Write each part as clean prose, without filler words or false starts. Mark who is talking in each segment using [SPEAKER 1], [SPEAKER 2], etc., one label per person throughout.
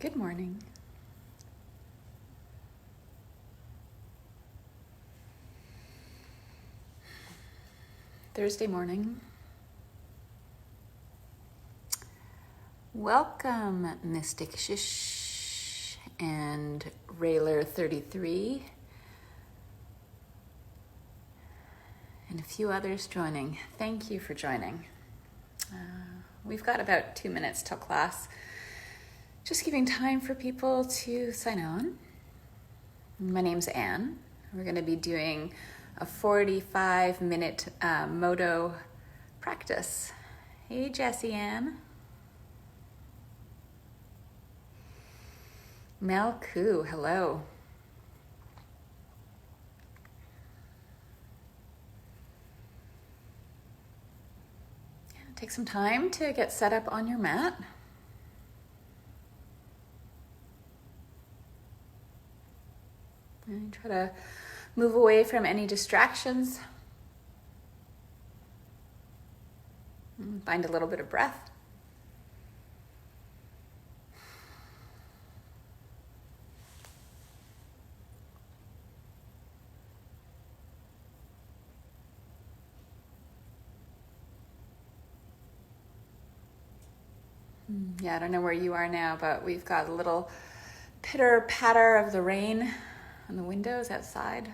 [SPEAKER 1] Good morning. Thursday morning. Welcome, Mystic Shish and Railer 33 and a few others joining. Thank you for joining. We've got about 2 minutes till class. Just giving time for people to sign on. My name's Anne. We're going to be doing a 45-minute Modo practice. Hey, Jessie Ann. Mel Koo, hello. Take some time to get set up on your mat. And try to move away from any distractions. And find a little bit of breath. Yeah, I don't know where you are now, but we've got a little pitter-patter of the rain on the windows outside.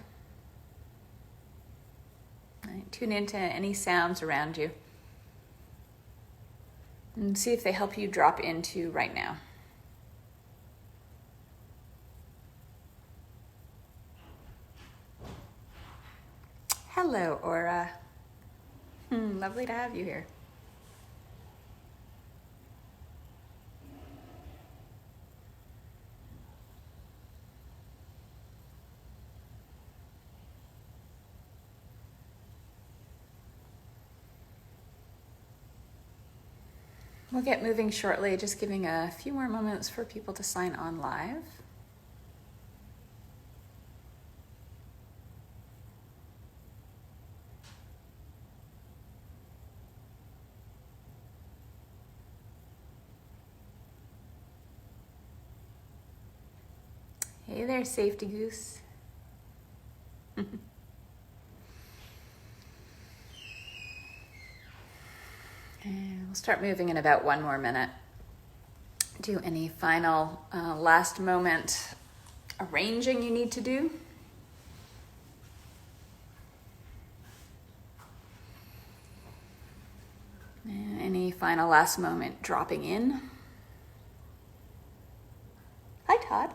[SPEAKER 1] Right, tune into any sounds around you and see if they help you drop into right now. Hello, Aura. Lovely to have you here. We'll get moving shortly, just giving a few more moments for people to sign on live. Hey there, Safety Goose. And we'll start moving in about 1 more minute. Do any final last moment arranging you need to do? And any final last moment dropping in? Hi, Todd.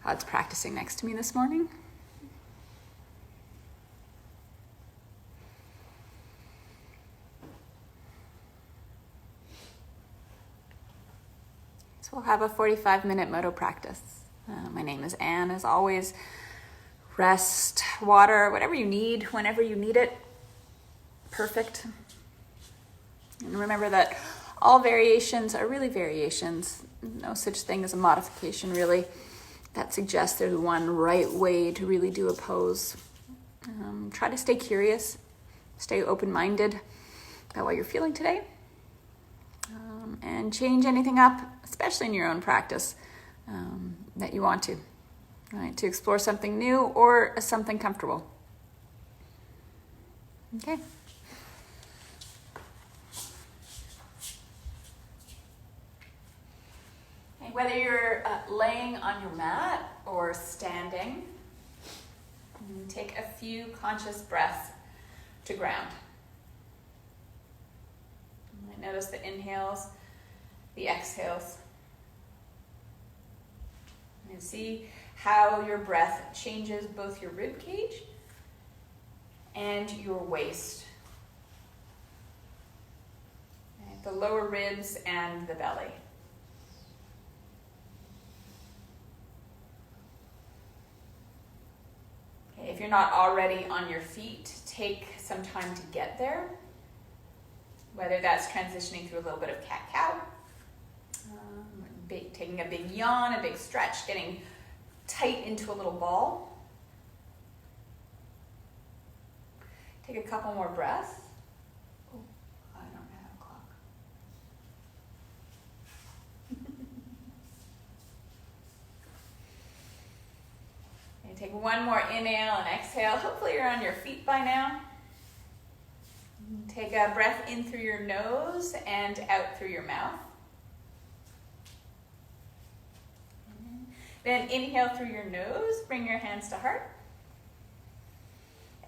[SPEAKER 1] Todd's practicing next to me this morning. So we'll have a 45-minute Modo practice. My name is Anne, as always. Rest, water, whatever you need, whenever you need it. Perfect. And remember that all variations are really variations. No such thing as a modification, really, that suggests there's one right way to really do a pose. Try to stay curious, stay open-minded about what you're feeling today. And change anything up, especially in your own practice, that you want to, right? To explore something new or something comfortable. Okay. And whether you're laying on your mat or standing, take a few conscious breaths to ground. Notice the inhales, the exhales. And see how your breath changes both your rib cage and your waist. And the lower ribs and the belly. Okay, if you're not already on your feet, take some time to get there. Whether that's transitioning through a little bit of cat-cow, taking a big yawn, a big stretch, getting tight into a little ball. Take a couple more breaths. Oh, I don't have a clock. Take one more inhale and exhale. Hopefully you're on your feet by now. Take a breath in through your nose and out through your mouth. Then inhale through your nose, bring your hands to heart.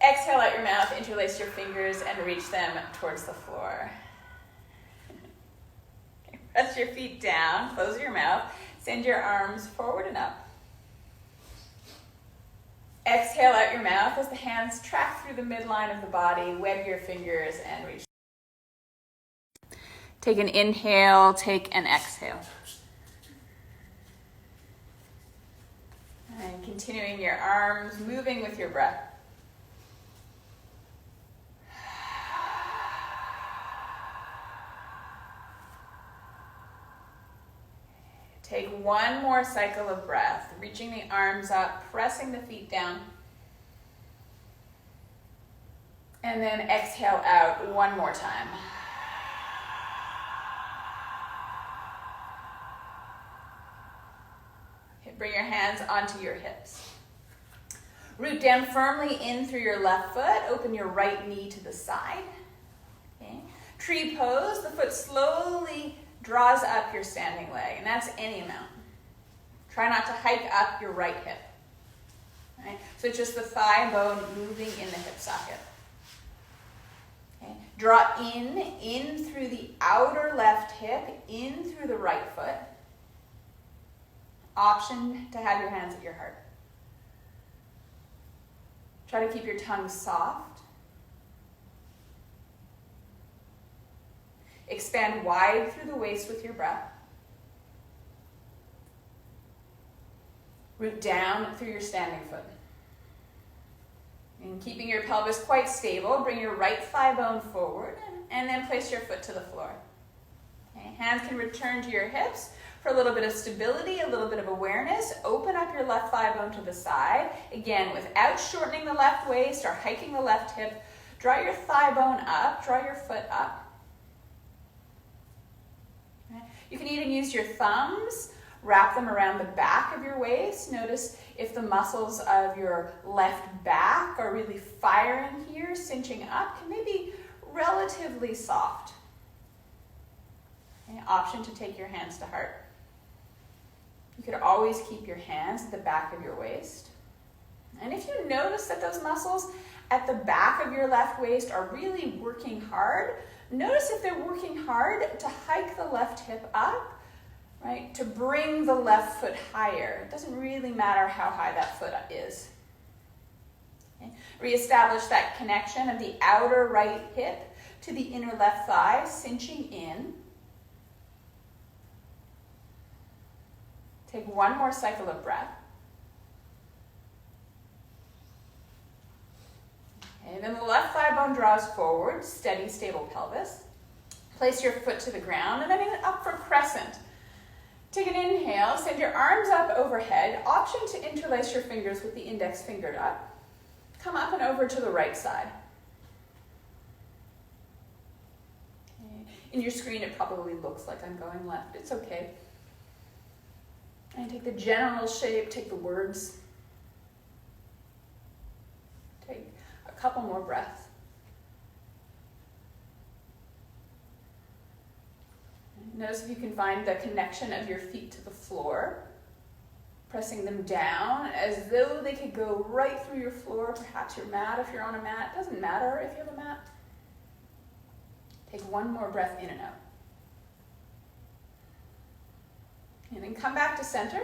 [SPEAKER 1] Exhale out your mouth, interlace your fingers and reach them towards the floor. Okay, press your feet down, close your mouth, send your arms forward and up. Exhale out your mouth as the hands track through the midline of the body, web your fingers and reach. Take an inhale, take an exhale. And continuing your arms, moving with your breath. Take one more cycle of breath, reaching the arms up, pressing the feet down. And then exhale out one more time. Bring your hands onto your hips. Root down firmly in through your left foot. Open your right knee to the side. Okay. Tree pose. The foot slowly draws up your standing leg, and that's any amount. Try not to hike up your right hip. Right? So it's just the thigh bone moving in the hip socket. Okay. Draw in through the outer left hip, in through the right foot. Option to have your hands at your heart. Try to keep your tongue soft. Expand wide through the waist with your breath. Root down through your standing foot. And keeping your pelvis quite stable, bring your right thigh bone forward and then place your foot to the floor. Okay. Hands can return to your hips. For a little bit of stability, a little bit of awareness, open up your left thigh bone to the side. Again, without shortening the left waist or hiking the left hip, draw your thigh bone up, draw your foot up. Okay. You can even use your thumbs, wrap them around the back of your waist. Notice if the muscles of your left back are really firing here, cinching up, can they be relatively soft? Okay. Option to take your hands to heart. You could always keep your hands at the back of your waist. And if you notice that those muscles at the back of your left waist are really working hard, notice if they're working hard to hike the left hip up, right? To bring the left foot higher. It doesn't really matter how high that foot is. Okay? Reestablish that connection of the outer right hip to the inner left thigh, cinching in. Take one more cycle of breath. Okay, then the left thigh bone draws forward, steady, stable pelvis. Place your foot to the ground and then up for crescent. Take an inhale, send your arms up overhead. Option to interlace your fingers with the index finger up. Come up and over to the right side. Okay. In your screen, it probably looks like I'm going left. It's okay. And take the general shape, take the words. Take a couple more breaths. Notice if you can find the connection of your feet to the floor, pressing them down as though they could go right through your floor, perhaps your mat if you're on a mat. It doesn't matter if you have a mat. Take one more breath in and out. And then come back to center.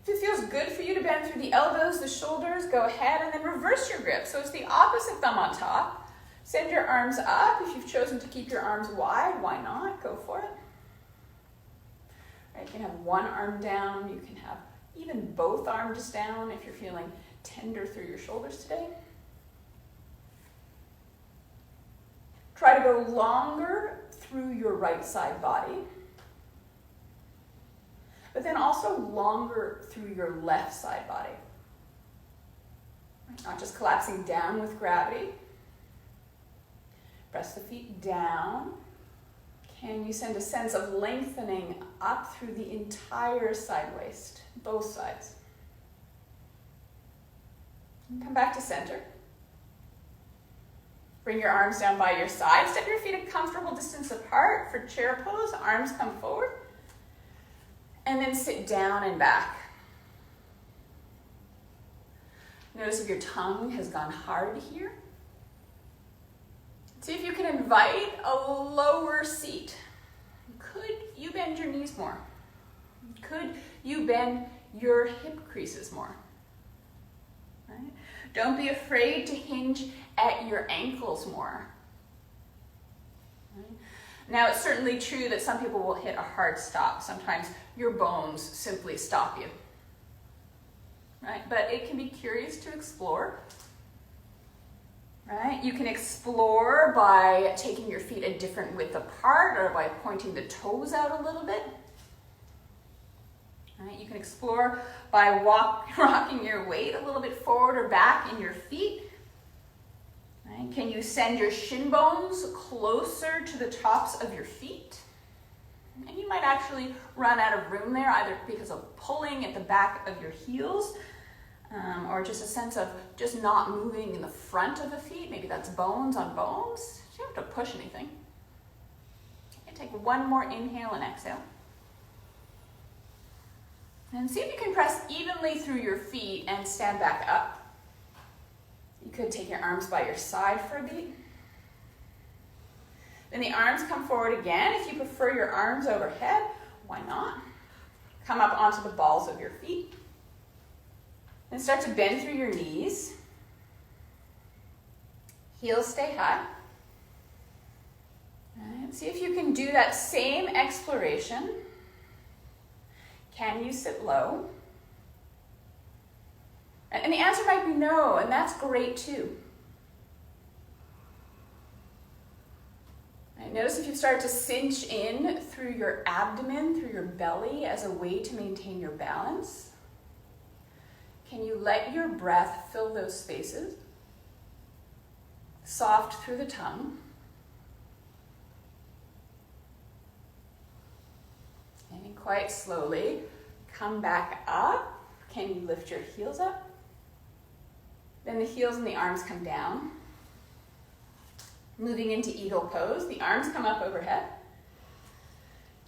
[SPEAKER 1] If it feels good for you to bend through the elbows, the shoulders, go ahead and then reverse your grip. So it's the opposite thumb on top. Send your arms up. If you've chosen to keep your arms wide, why not? Go for it. Right, you can have one arm down. You can have even both arms down if you're feeling tender through your shoulders today. Try to go longer through your right side body, but then also longer through your left side body. Not just collapsing down with gravity. Press the feet down. Can you send a sense of lengthening up through the entire side waist, both sides? And come back to center. Bring your arms down by your side. Step your feet a comfortable distance apart for chair pose. Arms come forward. And then sit down and back. Notice if your tongue has gone hard here. See if you can invite a lower seat. Could you bend your knees more? Could you bend your hip creases more? Right? Don't be afraid to hinge at your ankles more. Right? Now, it's certainly true that some people will hit a hard stop. Sometimes your bones simply stop you. Right? But it can be curious to explore. Right? You can explore by taking your feet a different width apart or by pointing the toes out a little bit. Right? You can explore by rocking your weight a little bit forward or back in your feet. Right? Can you send your shin bones closer to the tops of your feet? And you might actually run out of room there, either because of pulling at the back of your heels, or just a sense of just not moving in the front of the feet. Maybe that's bones on bones. You don't have to push anything. Okay, take one more inhale and exhale. And see if you can press evenly through your feet and stand back up. You could take your arms by your side for a beat. Then the arms come forward again. If you prefer your arms overhead, why not? Come up onto the balls of your feet. And start to bend through your knees. Heels stay high. And see if you can do that same exploration. Can you sit low? And the answer might be no, and that's great too. Right, notice if you start to cinch in through your abdomen, through your belly as a way to maintain your balance. Can you let your breath fill those spaces? Soft through the tongue. And quite slowly, come back up. Can you lift your heels up? Then the heels and the arms come down. Moving into eagle pose, the arms come up overhead.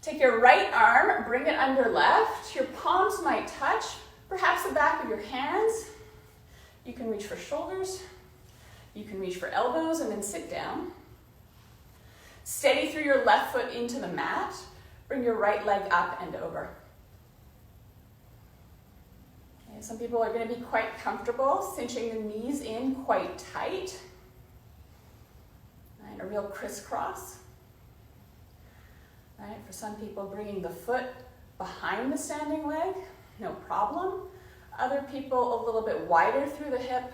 [SPEAKER 1] Take your right arm, bring it under left. Your palms might touch, perhaps the back of your hands. You can reach for shoulders. You can reach for elbows and then sit down. Steady through your left foot into the mat. Bring your right leg up and over. Okay, some people are going to be quite comfortable cinching the knees in quite tight. Right, a real crisscross. Right, for some people, bringing the foot behind the standing leg, no problem. Other people, a little bit wider through the hip.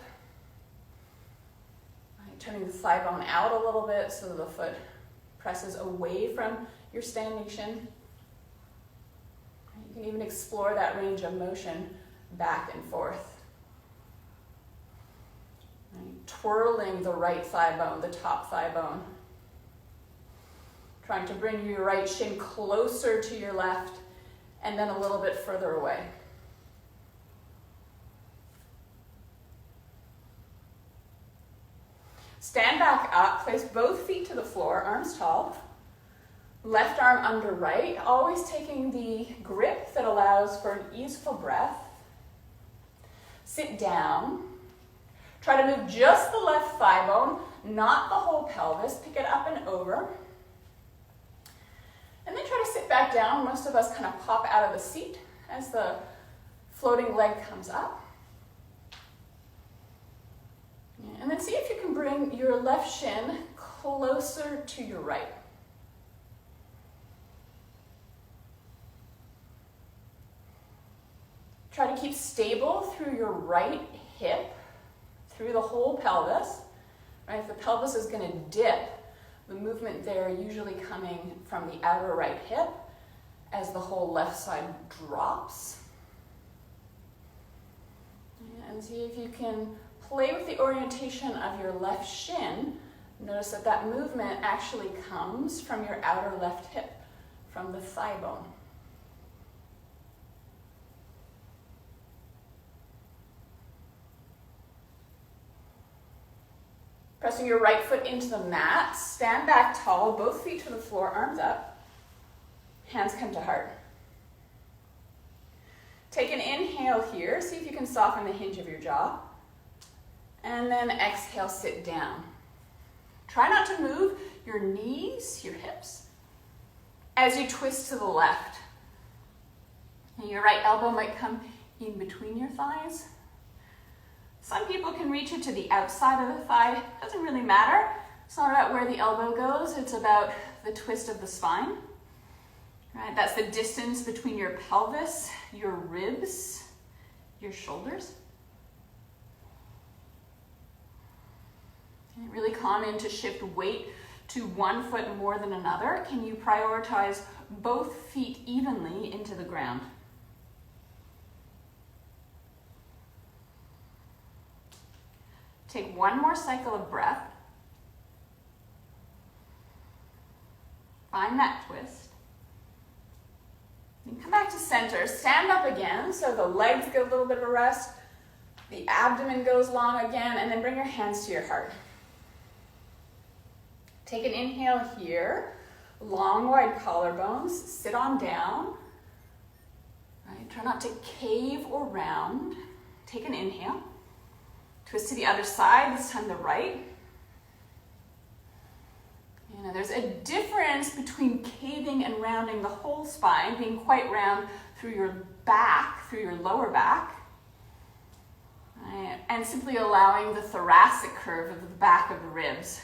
[SPEAKER 1] Right, turning the thigh bone out a little bit so that the foot presses away from your standing shin. You can even explore that range of motion back and forth. Right, twirling the right thigh bone, the top thigh bone. Trying to bring your right shin closer to your left and then a little bit further away. Stand back up, place both feet to the floor, arms tall. Left arm under right, always taking the grip that allows for an easeful breath. Sit down. Try to move just the left thigh bone, not the whole pelvis. Pick it up and over. And then try to sit back down. Most of us kind of pop out of the seat as the floating leg comes up. And then see if you can bring your left shin closer to your right. Try to keep stable through your right hip, through the whole pelvis. Right? If the pelvis is going to dip, the movement there usually coming from the outer right hip as the whole left side drops. And see if you can play with the orientation of your left shin. Notice that that movement actually comes from your outer left hip, from the thigh bone. Pressing your right foot into the mat, stand back tall, both feet to the floor, arms up, hands come to heart. Take an inhale here, see if you can soften the hinge of your jaw, and then exhale, sit down. Try not to move your knees, your hips, as you twist to the left. And your right elbow might come in between your thighs. Some people can reach it to the outside of the thigh. It doesn't really matter. It's not about where the elbow goes. It's about the twist of the spine. Right? That's the distance between your pelvis, your ribs, your shoulders. And really common to shift weight to one foot more than another. Can you prioritize both feet evenly into the ground? Take one more cycle of breath. Find that twist. Then come back to center. Stand up again so the legs get a little bit of a rest. The abdomen goes long again, and then bring your hands to your heart. Take an inhale here. Long, wide collarbones. Sit on down. Right? Try not to cave or round. Take an inhale. Twist to the other side, this time the right. You know, there's a difference between caving and rounding the whole spine, being quite round through your back, through your lower back, right? And simply allowing the thoracic curve of the back of the ribs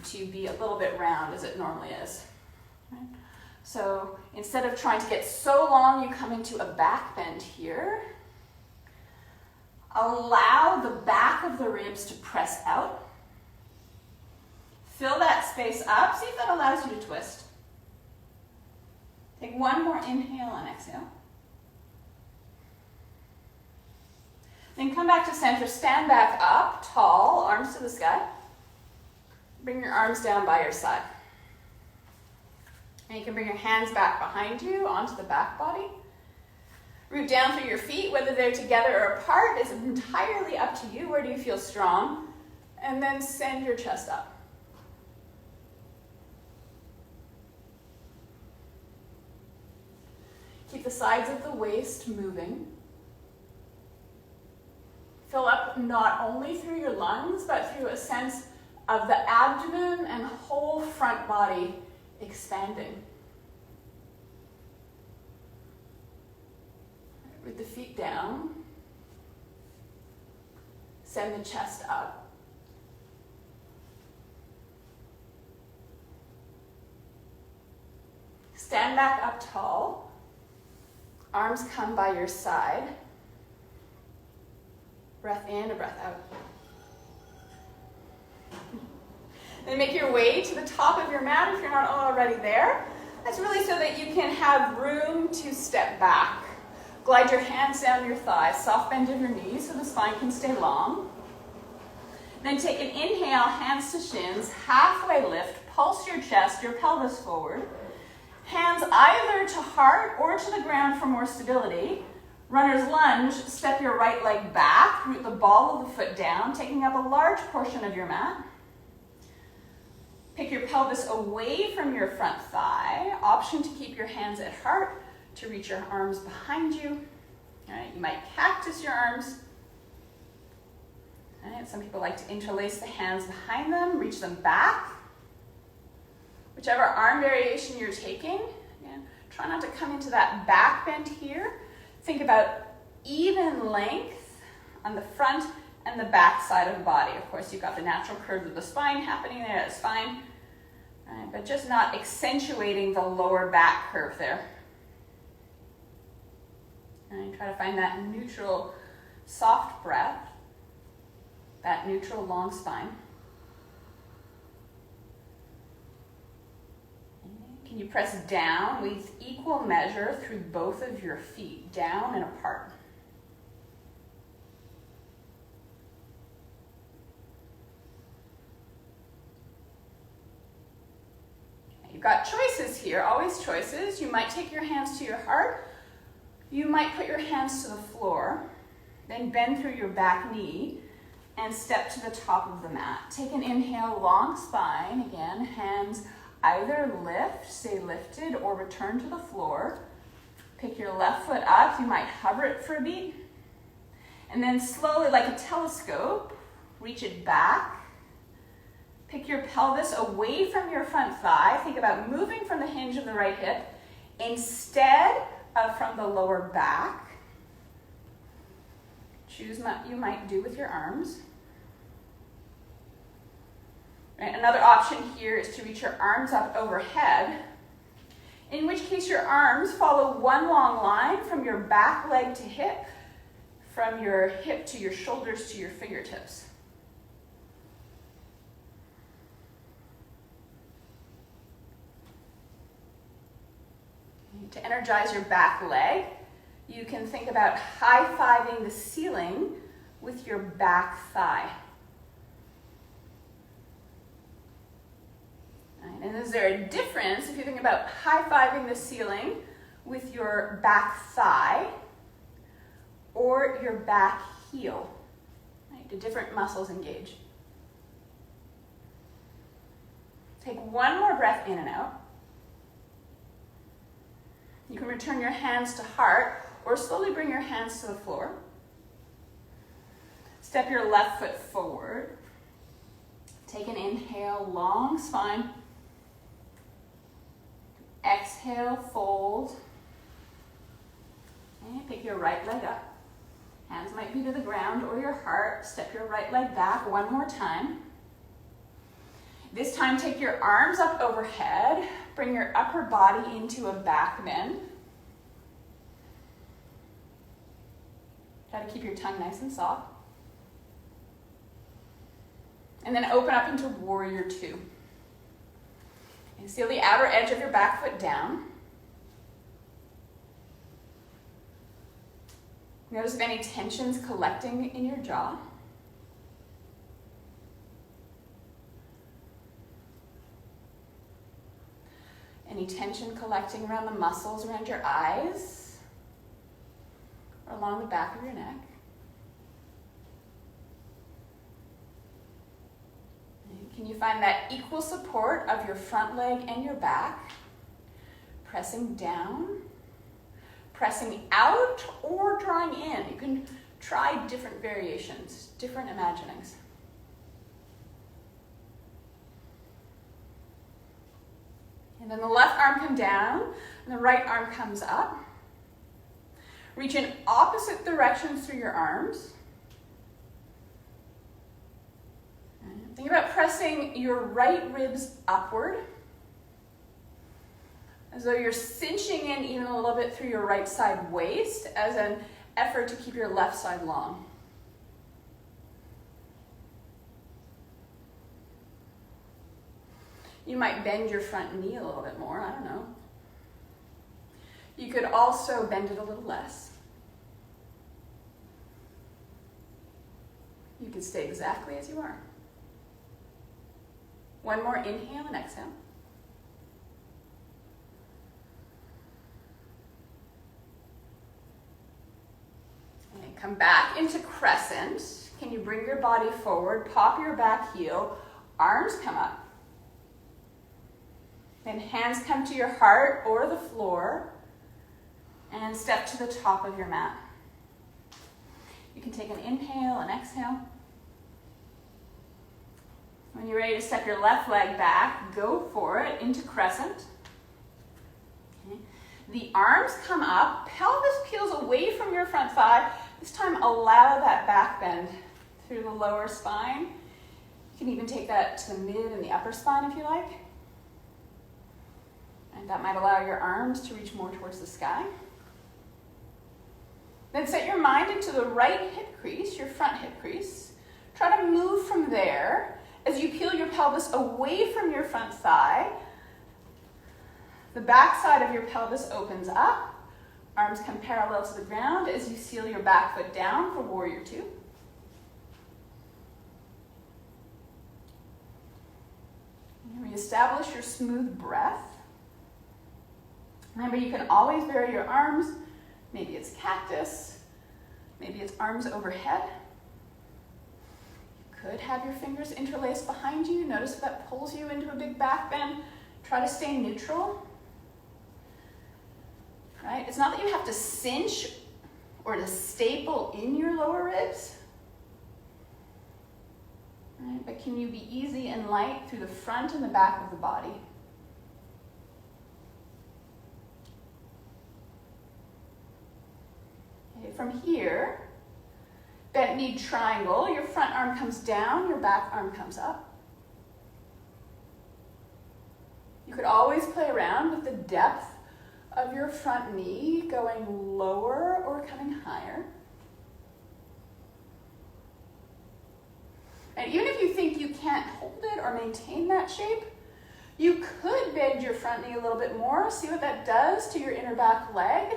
[SPEAKER 1] to be a little bit round as it normally is. Right? So instead of trying to get so long, you come into a back bend here. Allow the back of the ribs to press out. Fill that space up. See if that allows you to twist. Take one more inhale and exhale. Then come back to center. Stand back up, tall, arms to the sky. Bring your arms down by your side. And you can bring your hands back behind you onto the back body. Root down through your feet, whether they're together or apart is entirely up to you. Where do you feel strong? And then send your chest up. Keep the sides of the waist moving. Fill up not only through your lungs, but through a sense of the abdomen and whole front body expanding. Root the feet down. Send the chest up. Stand back up tall. Arms come by your side. Breath in, a breath out. Then make your way to the top of your mat if you're not already there. That's really so that you can have room to step back. Glide your hands down your thighs, soft bend of your knees so the spine can stay long. Then take an inhale, hands to shins, halfway lift, pulse your chest, your pelvis forward. Hands either to heart or to the ground for more stability. Runner's lunge, step your right leg back, root the ball of the foot down, taking up a large portion of your mat. Pick your pelvis away from your front thigh. Option to keep your hands at heart, to reach your arms behind you. All right, you might cactus your arms. All right, some people like to interlace the hands behind them, reach them back. Whichever arm variation you're taking, again, try not to come into that back bend here. Think about even length on the front and the back side of the body. Of course, you've got the natural curve of the spine happening there, that's fine. All right, but just not accentuating the lower back curve there. And try to find that neutral, soft breath, that neutral, long spine. Can you press down with equal measure through both of your feet, down and apart? You've got choices here, always choices. You might take your hands to your heart. You might put your hands to the floor, then bend through your back knee and step to the top of the mat. Take an inhale, long spine. Again, hands either lift, stay lifted, or return to the floor. Pick your left foot up. You might hover it for a beat. And then slowly, like a telescope, reach it back. Pick your pelvis away from your front thigh. Think about moving from the hinge of the right hip instead of from the lower back. Choose what you might do with your arms. Right, another option here is to reach your arms up overhead, in which case your arms follow one long line from your back leg to hip, from your hip to your shoulders to your fingertips. To energize your back leg, you can think about high-fiving the ceiling with your back thigh. Right, and is there a difference if you think about high-fiving the ceiling with your back thigh or your back heel? Right, the different muscles engage. Take one more breath in and out. You can return your hands to heart or slowly bring your hands to the floor. Step your left foot forward. Take an inhale, long spine. Exhale, fold. And pick your right leg up. Hands might be to the ground or your heart. Step your right leg back one more time. This time, take your arms up overhead. Bring your upper body into a back bend. Try to keep your tongue nice and soft. And then open up into Warrior Two. And seal the outer edge of your back foot down. Notice if any tension's collecting in your jaw. Any tension collecting around the muscles around your eyes or along the back of your neck. And can you find that equal support of your front leg and your back? Pressing down, pressing out, or drawing in. You can try different variations, different imaginings. And then the left arm comes down, and the right arm comes up. Reach in opposite directions through your arms. And think about pressing your right ribs upward, as though you're cinching in even a little bit through your right side waist as an effort to keep your left side long. You might bend your front knee a little bit more, I don't know. You could also bend it a little less. You can stay exactly as you are. One more inhale and exhale. And come back into crescent. Can you bring your body forward, pop your back heel, arms come up. Then hands come to your heart or the floor, and step to the top of your mat. You can take an inhale and exhale. When you're ready to step your left leg back, go for it into crescent. Okay. The arms come up, pelvis peels away from your front thigh. This time allow that back bend through the lower spine. You can even take that to the mid and the upper spine if you like. And that might allow your arms to reach more towards the sky. Then set your mind into the right hip crease, your front hip crease. Try to move from there as you peel your pelvis away from your front thigh. The back side of your pelvis opens up. Arms come parallel to the ground as you seal your back foot down for Warrior Two. And reestablish your smooth breath. Remember, you can always vary your arms. Maybe it's cactus. Maybe it's arms overhead. Could have your fingers interlaced behind you. Notice if that pulls you into a big back bend. Try to stay neutral. Right? It's not that you have to cinch or to staple in your lower ribs. Right? But can you be easy and light through the front and the back of the body? Okay, from here, bent knee triangle, your front arm comes down, your back arm comes up. You could always play around with the depth of your front knee going lower or coming higher. And even if you think you can't hold it or maintain that shape, you could bend your front knee a little bit more. See what that does to your inner back leg.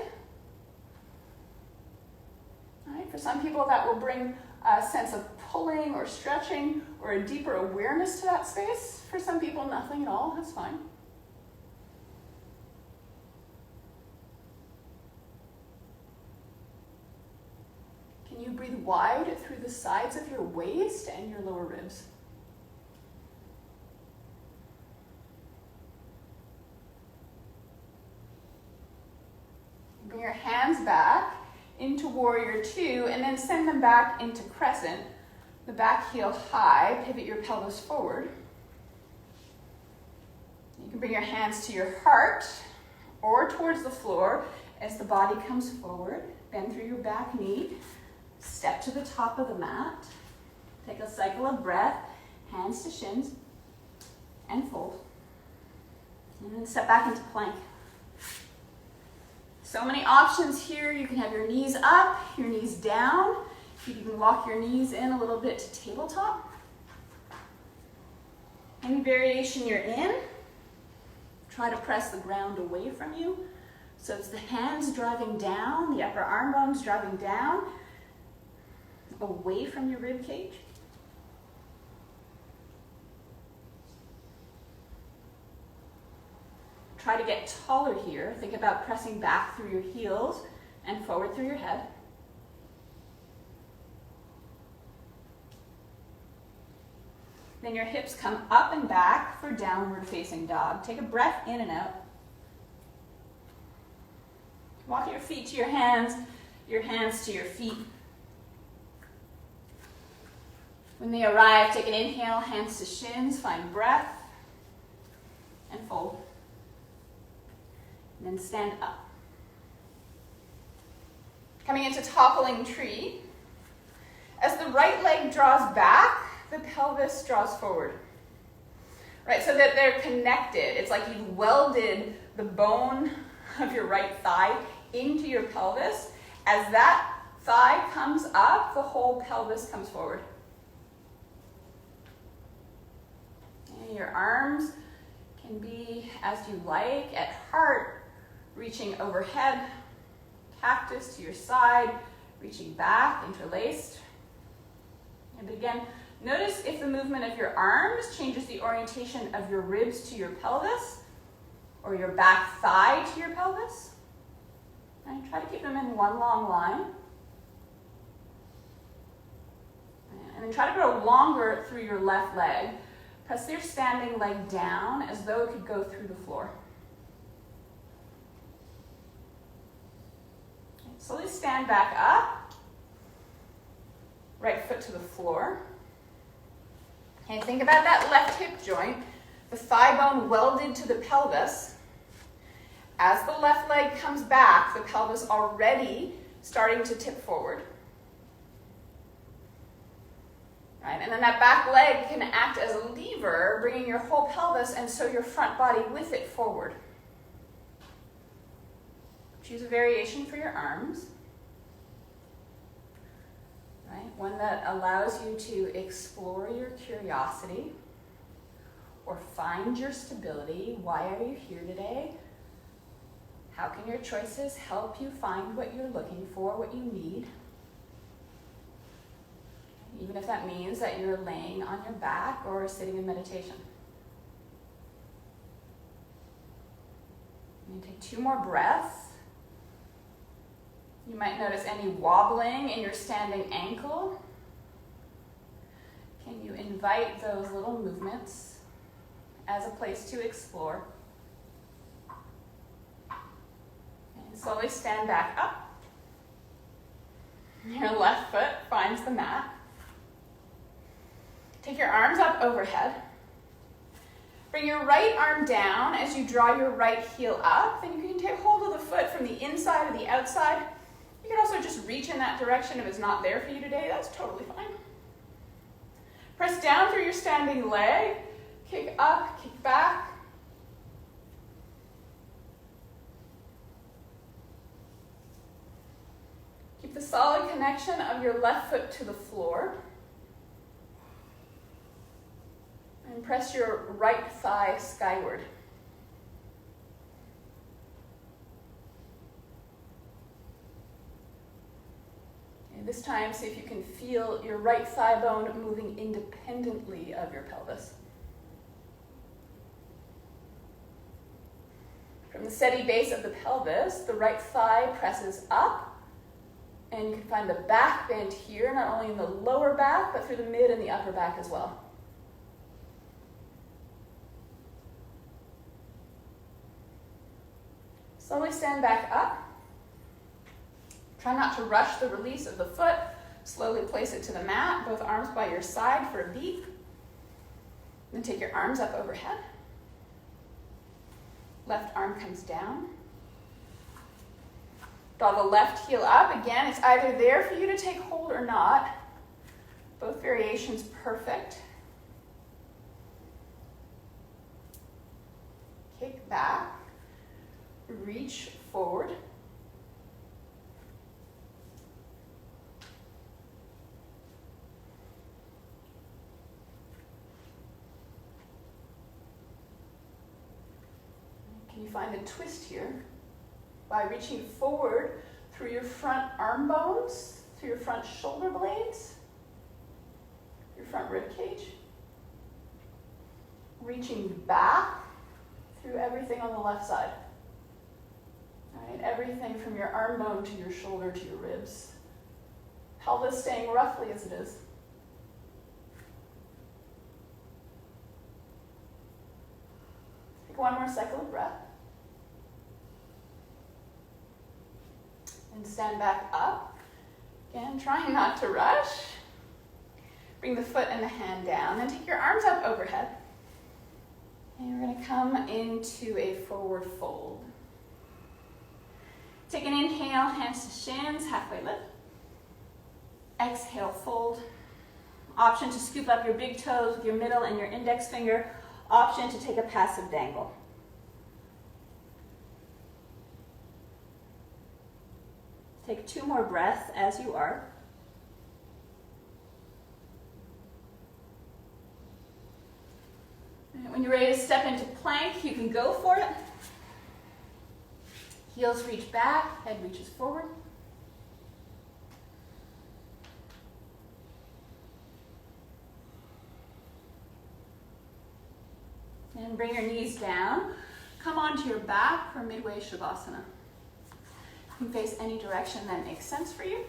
[SPEAKER 1] All right, for some people that will bring a sense of pulling or stretching or a deeper awareness to that space. For some people, nothing at all, that's fine. Can you breathe wide through the sides of your waist and your lower ribs? Bring your hands back into warrior two and then send them back into crescent. The back heel high, pivot your pelvis forward. You can bring your hands to your heart or towards the floor as the body comes forward. Bend through your back knee. Step to the top of the mat. Take a cycle of breath, hands to shins, and fold. And then step back into plank. So many options here. You can have your knees up, your knees down. You can walk your knees in a little bit to tabletop. Any variation you're in, try to press the ground away from you. So it's the hands driving down, the upper arm bones driving down, away from your rib cage. Try to get taller here. Think about pressing back through your heels and forward through your head. Then your hips come up and back for downward facing dog. Take a breath in and out. Walk your feet to your hands to your feet. When they arrive, take an inhale, hands to shins, find breath, and fold. And then stand up. Coming into toppling tree. As the right leg draws back, the pelvis draws forward. Right, so that they're connected. It's like you've welded the bone of your right thigh into your pelvis. As that thigh comes up, the whole pelvis comes forward. And your arms can be as you like. At heart, reaching overhead, cactus to your side, reaching back, interlaced. And again, notice if the movement of your arms changes the orientation of your ribs to your pelvis or your back thigh to your pelvis. And try to keep them in one long line. And then try to go longer through your left leg. Press your standing leg down as though it could go through the floor. Slowly stand back up. Right foot to the floor. And think about that left hip joint, the thigh bone welded to the pelvis. As the left leg comes back, the pelvis already starting to tip forward. Right? And then that back leg can act as a lever, bringing your whole pelvis and so your front body with it forward. Choose a variation for your arms. Right? One that allows you to explore your curiosity or find your stability. Why are you here today? How can your choices help you find what you're looking for, what you need? Even if that means that you're laying on your back or sitting in meditation. And take 2 more breaths. You might notice any wobbling in your standing ankle. Can invite those little movements as a place to explore. And slowly stand back up. Your left foot finds the mat. Take your arms up overhead. Bring your right arm down as you draw your right heel up. Then you can take hold of the foot from the inside or the outside. You can also just reach in that direction if it's not there for you today. That's totally fine. Press down through your standing leg. Kick up, kick back. Keep the solid connection of your left foot to the floor. And press your right thigh skyward. And this time, see if you can feel your right thigh bone moving independently of your pelvis. From the steady base of the pelvis, the right thigh presses up, and you can find the back bend here, not only in the lower back, but through the mid and the upper back as well. Slowly stand back up. Try not to rush the release of the foot. Slowly place it to the mat, both arms by your side for a beat. Then take your arms up overhead. Left arm comes down. Draw the left heel up. Again, it's either there for you to take hold or not. Both variations perfect. Kick back. Reach forward. Can you find a twist here? By reaching forward through your front arm bones, through your front shoulder blades, your front rib cage. Reaching back through everything on the left side. All right, everything from your arm bone to your shoulder to your ribs. Pelvis staying roughly as it is. Take one more cycle of breath. And stand back up. Again, trying not to rush. Bring the foot and the hand down. Then take your arms up overhead. And we're going to come into a forward fold. Take an inhale, hands to shins, halfway lift. Exhale, fold. Option to scoop up your big toes with your middle and your index finger. Option to take a passive dangle. Take 2 more breaths as you are. And when you're ready to step into plank, you can go for it. Heels reach back, head reaches forward. And bring your knees down. Come onto your back for midway Shavasana. You can face any direction that makes sense for you.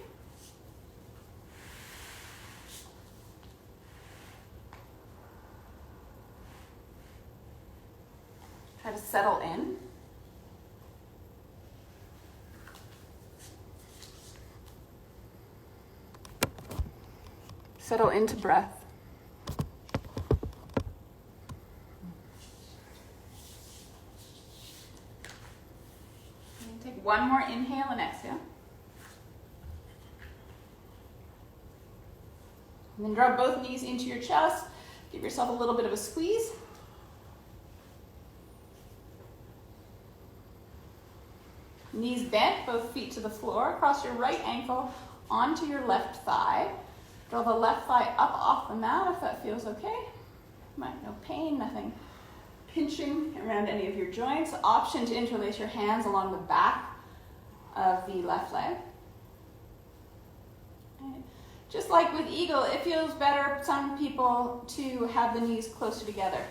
[SPEAKER 1] Try to settle in. Settle into breath. And take one more inhale and exhale. And then draw both knees into your chest. Give yourself a little bit of a squeeze. Knees bent, both feet to the floor. Cross your right ankle onto your left thigh. Draw the left thigh up off the mat if that feels okay. No pain, nothing pinching around any of your joints. Option to interlace your hands along the back of the left leg. Right. Just like with eagle, it feels better, some people, to have the knees closer together.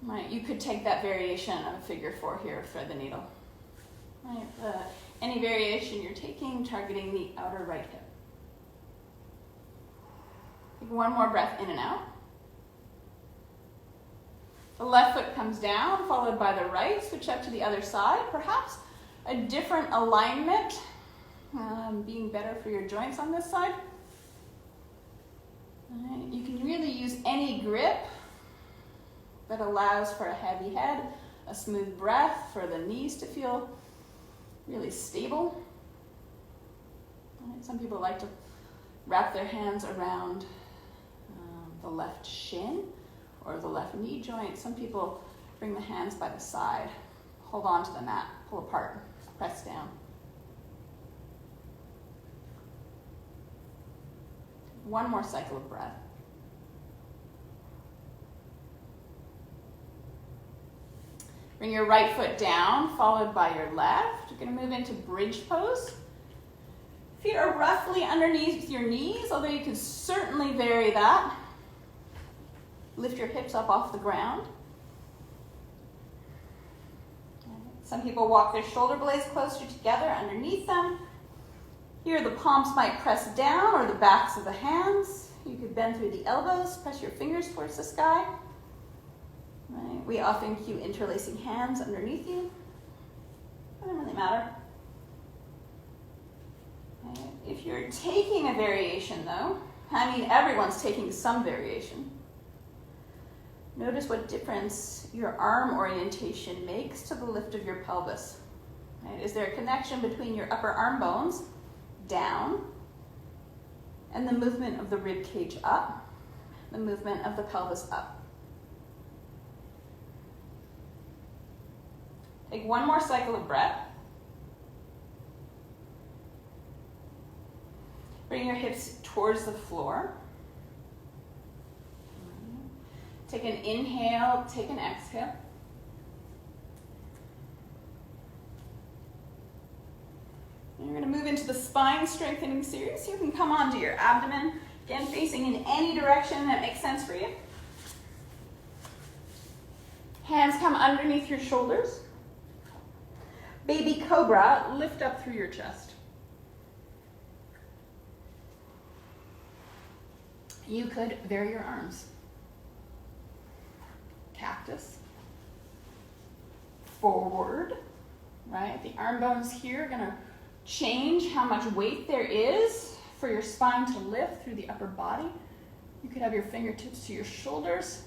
[SPEAKER 1] Right. You could take that variation of a figure 4 here, thread the needle. Right. Any variation you're taking, targeting the outer right hip. Take one more breath in and out. The left foot comes down, followed by the right. Switch up to the other side. Perhaps a different alignment, being better for your joints on this side. All right. You can really use any grip that allows for a heavy head, a smooth breath, for the knees to feel really stable. All right. Some people like to wrap their hands around the left shin or the left knee joint. Some people bring the hands by the side, hold on to the mat, pull apart, press down. One more cycle of breath. Bring your right foot down, followed by your left. You're going to move into bridge pose. Feet are roughly underneath your knees, although you can certainly vary that. Lift your hips up off the ground. Some people walk their shoulder blades closer together underneath them. Here the palms might press down, or the backs of the hands. You could bend through the elbows, press your fingers towards the sky. Right. We often cue interlacing hands underneath you. Doesn't really matter. Right. If you're taking a variation though, I mean everyone's taking some variation. Notice what difference your arm orientation makes to the lift of your pelvis. Right? Is there a connection between your upper arm bones down and the movement of the rib cage up, the movement of the pelvis up? Take one more cycle of breath. Bring your hips towards the floor. Take an inhale, take an exhale. And you're going to move into the spine strengthening series. You can come onto your abdomen, again facing in any direction that makes sense for you. Hands come underneath your shoulders. Baby cobra, lift up through your chest. You could vary your arms. Cactus. Forward, right? The arm bones here are going to change how much weight there is for your spine to lift through the upper body. You could have your fingertips to your shoulders,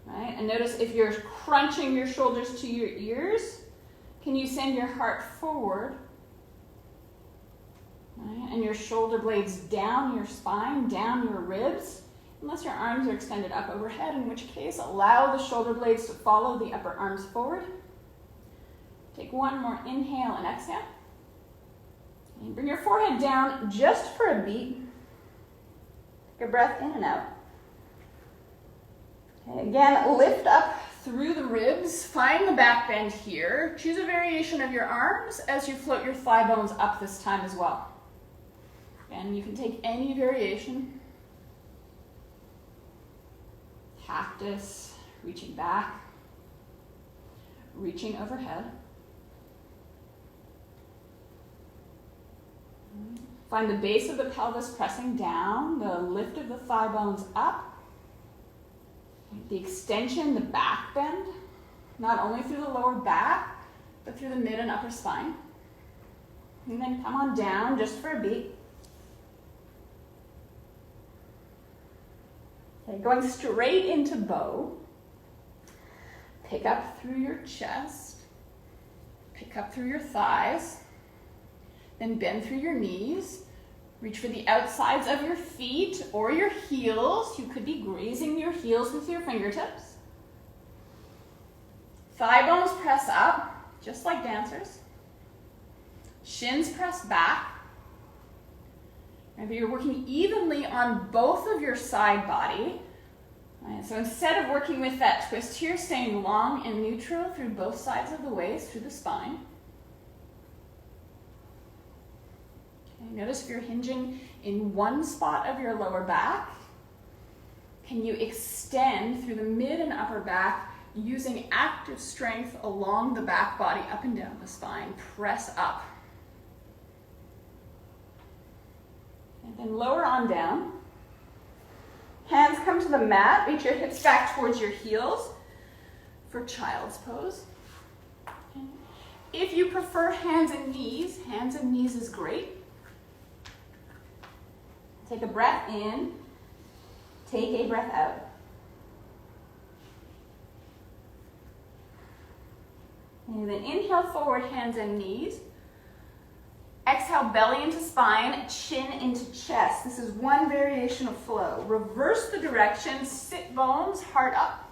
[SPEAKER 1] right? And notice if you're crunching your shoulders to your ears, can you send your heart forward, right? And your shoulder blades down your spine, down your ribs, unless your arms are extended up overhead, in which case allow the shoulder blades to follow the upper arms forward. Take one more inhale and exhale. And bring your forehead down just for a beat. Take a breath in and out. Okay, again, lift up through the ribs. Find the back bend here. Choose a variation of your arms as you float your thigh bones up this time as well. And you can take any variation. Cactus, reaching back, reaching overhead. Find the base of the pelvis pressing down, the lift of the thigh bones up, the extension, the back bend, not only through the lower back, but through the mid and upper spine. And then come on down just for a beat. Okay, going straight into bow. Pick up through your chest, pick up through your thighs, then bend through your knees. Reach for the outsides of your feet or your heels. You could be grazing your heels with your fingertips. Thigh bones press up, just like dancers. Shins press back. Maybe you're working evenly on both of your side body. Right, so instead of working with that twist here, staying long and neutral through both sides of the waist, through the spine. Notice if you're hinging in one spot of your lower back, can you extend through the mid and upper back using active strength along the back body, up and down the spine. Press up. And then lower on down. Hands come to the mat. Reach your hips back towards your heels. for child's pose. If you prefer hands and knees is great. Take a breath in, take a breath out. And then inhale forward, hands and knees. Exhale, belly into spine, chin into chest. This is one variation of flow. Reverse the direction, sit bones, heart up.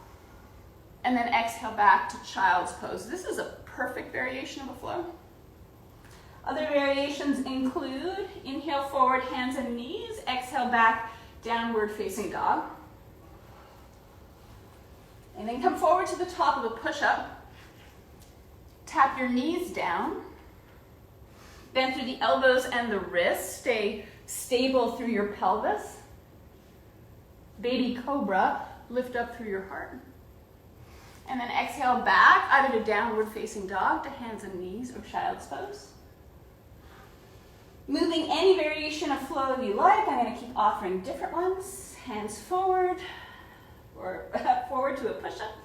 [SPEAKER 1] And then exhale back to child's pose. This is a perfect variation of a flow. Other variations include inhale forward, hands and knees. Exhale back, downward facing dog. And then come forward to the top of a push-up. Tap your knees down. Bend through the elbows and the wrists. Stay stable through your pelvis. Baby cobra, lift up through your heart. And then exhale back, either to downward facing dog, to hands and knees, or child's pose. Moving any variation of flow you like. I'm going to keep offering different ones. Hands forward, or forward to a push-up.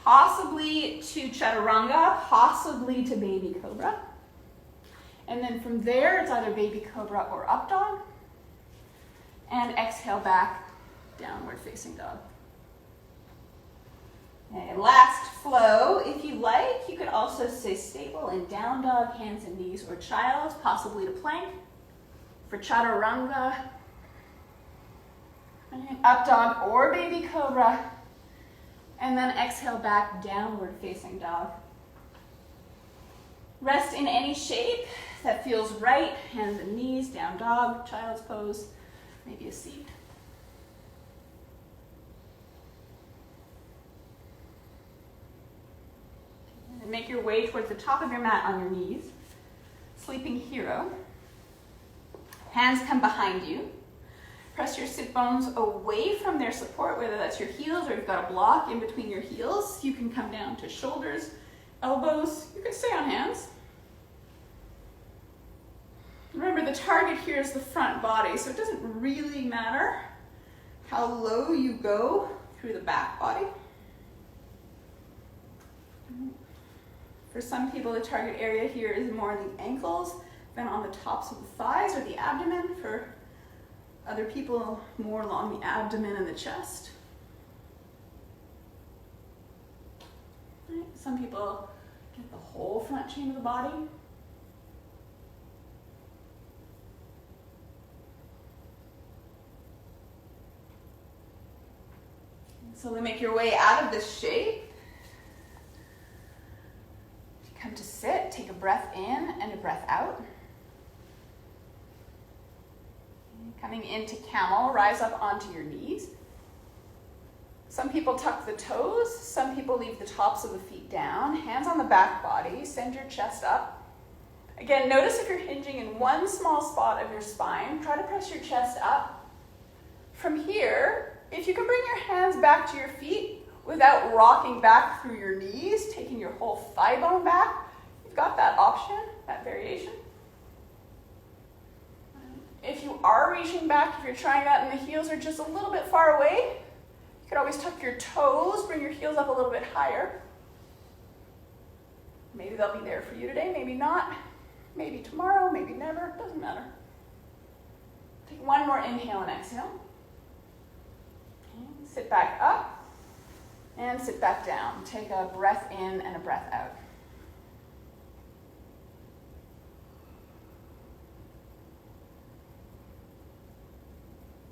[SPEAKER 1] Possibly to chaturanga, possibly to baby cobra. And then from there, it's either baby cobra or up dog. And exhale back, downward facing dog. And last flow, if you like, you could also stay stable in down dog, hands and knees, or child, possibly to plank. For chaturanga, up dog or baby cobra. And then exhale back, downward facing dog. Rest in any shape that feels right. Hands and knees, down dog, child's pose, maybe a seat. And make your way towards the top of your mat on your knees. Sleeping hero. Hands come behind you. Press your sit bones away from their support, whether that's your heels or you've got a block in between your heels. You can come down to shoulders, elbows. You can stay on hands. Remember, the target here is the front body, so it doesn't really matter how low you go through the back body. For some people, the target area here is more in the ankles than on the tops of the thighs or the abdomen. For other people, more along the abdomen and the chest. Right. Some people get the whole front chain of the body. So then make your way out of this shape. Come to sit, take a breath in and a breath out. Coming into camel, rise up onto your knees. Some people tuck the toes, some people leave the tops of the feet down. Hands on the back body, send your chest up. Again, notice if you're hinging in one small spot of your spine, try to press your chest up. From here, if you can bring your hands back to your feet without rocking back through your knees, taking your whole thigh bone back, you've got that option, that variation. If you are reaching back, if you're trying that and the heels are just a little bit far away, you could always tuck your toes, bring your heels up a little bit higher. Maybe they'll be there for you today, maybe not. Maybe tomorrow, maybe never, doesn't matter. Take one more inhale and exhale. Okay, sit back up and sit back down. Take a breath in and a breath out.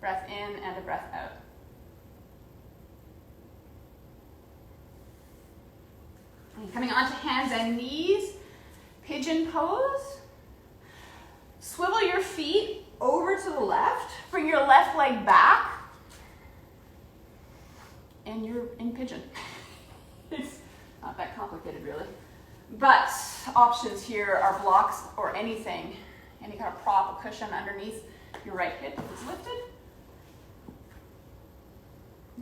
[SPEAKER 1] Breath in and a breath out. And coming onto hands and knees, pigeon pose. Swivel your feet over to the left. Bring your left leg back. And you're in pigeon. It's not that complicated, really. But options here are blocks or anything. Any kind of prop, a cushion underneath your right hip if it's lifted.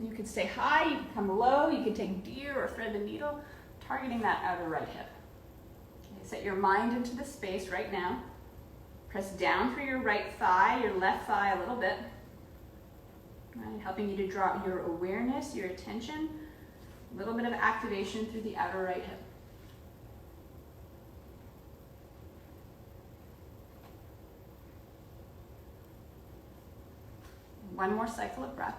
[SPEAKER 1] You can stay high, you can come low, you can take deer or thread the needle, targeting that outer right hip. Okay, set your mind into the space right now. Press down through your right thigh, your left thigh a little bit. Right, helping you to draw your awareness, your attention A little bit of activation through the outer right hip. One more cycle of breath.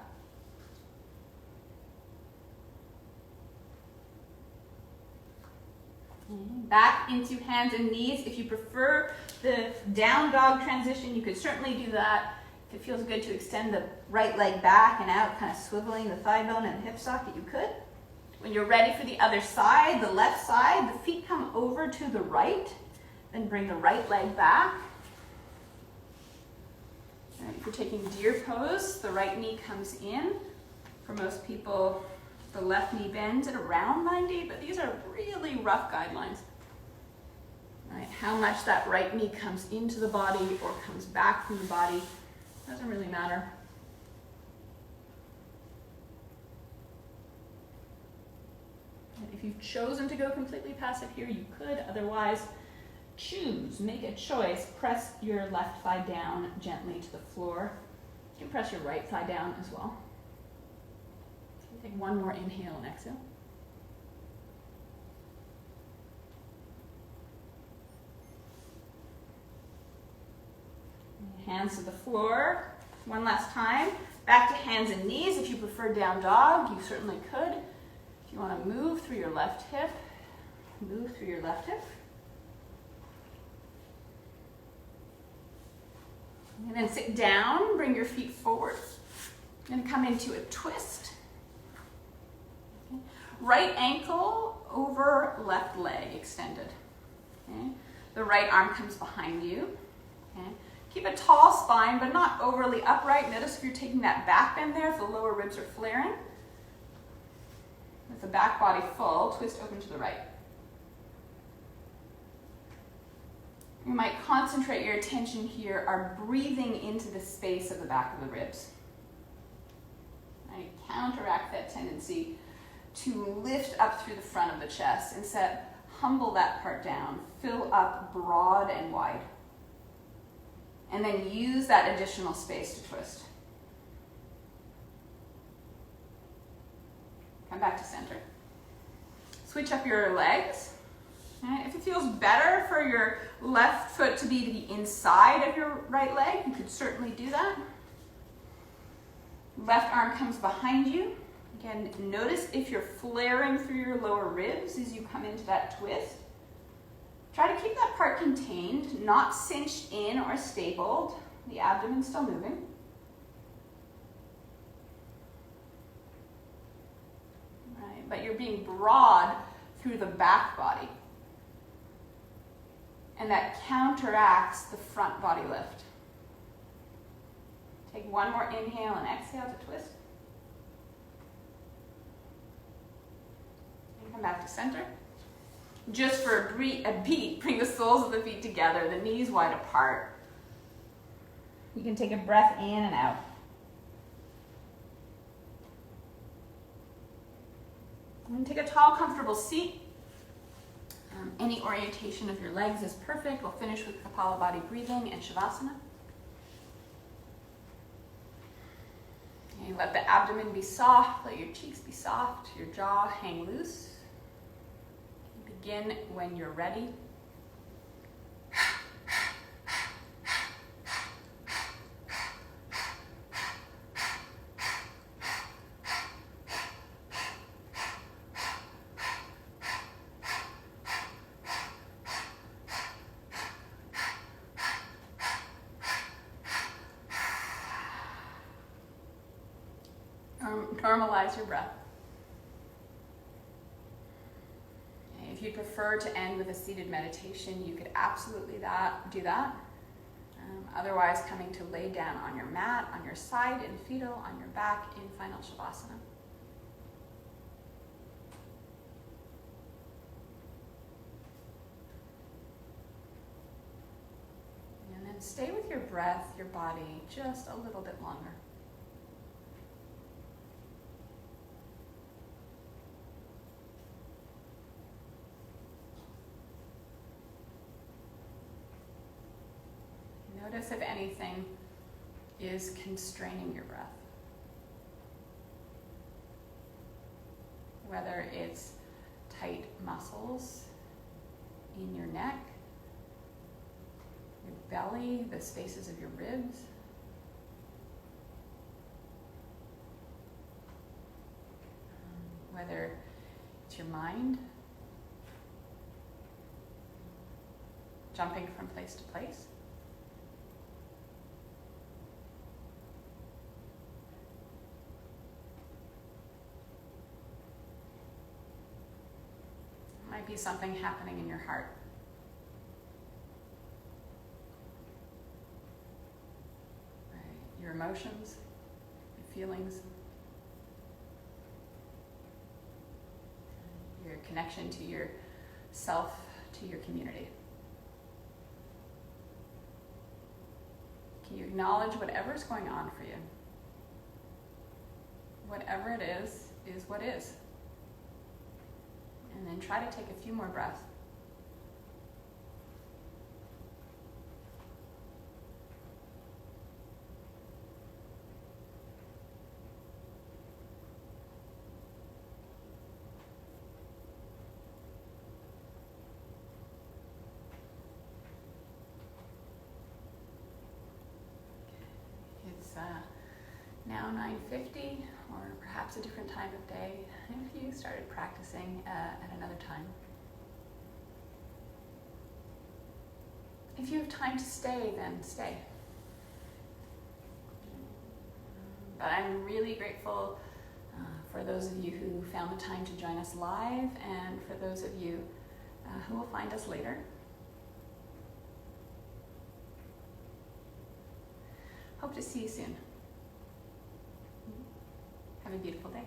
[SPEAKER 1] Back into hands and knees. If you prefer the down dog transition, you could certainly do that. If it feels good to extend the right leg back and out, kind of swiveling the thigh bone and the hip socket, you could. When you're ready for the other side, the left side, the feet come over to the right, then bring the right leg back. All right, if you're taking deer pose, the right knee comes in. For most people, the left knee bends at around 90, but these are really rough guidelines. All right, how much that right knee comes into the body or comes back from the body doesn't really matter. And if you've chosen to go completely passive here, you could. Otherwise, choose, make a choice. Press your left thigh down gently to the floor. You can press your right thigh down as well. Take one more inhale and exhale. Hands to the floor. One last time. Back to hands and knees. If you prefer down dog, you certainly could. If you want to move through your left hip, move through your left hip. And then sit down, bring your feet forward. You're going to come into a twist. Okay. Right ankle over left leg extended. Okay. The right arm comes behind you. Okay. Keep a tall spine, but not overly upright. Notice if you're taking that back bend there, if the lower ribs are flaring. With the back body full, twist open to the right. You might concentrate your attention here on breathing into the space of the back of the ribs. Right? Counteract that tendency to lift up through the front of the chest. Instead, humble that part down. Fill up broad and wide. And then use that additional space to twist. Come back to center. Switch up your legs. Right. If it feels better for your left foot to be to the inside of your right leg, you could certainly do that. Left arm comes behind you. Again, notice if you're flaring through your lower ribs as you come into that twist. Try to keep that part contained, not cinched in or stapled. The abdomen's still moving. Right, but you're being broad through the back body. And that counteracts the front body lift. Take one more inhale and exhale to twist. And come back to center. Just for a beat, bring the soles of the feet together, the knees wide apart. You can take a breath in and out. And take a tall, comfortable seat. Any orientation of your legs is perfect. We'll finish with Kapalabhati breathing and Shavasana. Okay, let the abdomen be soft, let your cheeks be soft, your jaw hang loose. Begin when you're ready. Normalize your breath. If you prefer to end with a seated meditation, you could absolutely do that. Otherwise, coming to lay down on your mat, on your side in fetal, on your back in final Shavasana. And then stay with your breath, your body, just a little bit longer. Notice if anything is constraining your breath. whether it's tight muscles in your neck, your belly, the spaces of your ribs. Whether it's your mind, jumping from place to place. It might be something happening in your heart. Right. Your emotions, your feelings, your connection to yourself, to your community. Can you acknowledge whatever's going on for you? Whatever it is what is. And then try to take a few more breaths. It's now 9:50, or perhaps a different time of day if you started practicing at another time. If you have time to stay, then stay. But I'm really grateful for those of you who found the time to join us live, and for those of you who will find us later. Hope to see you soon. Have a beautiful day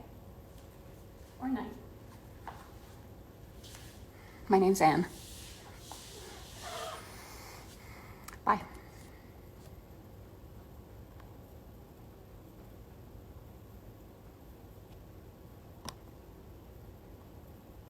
[SPEAKER 1] or night. My name's Anne.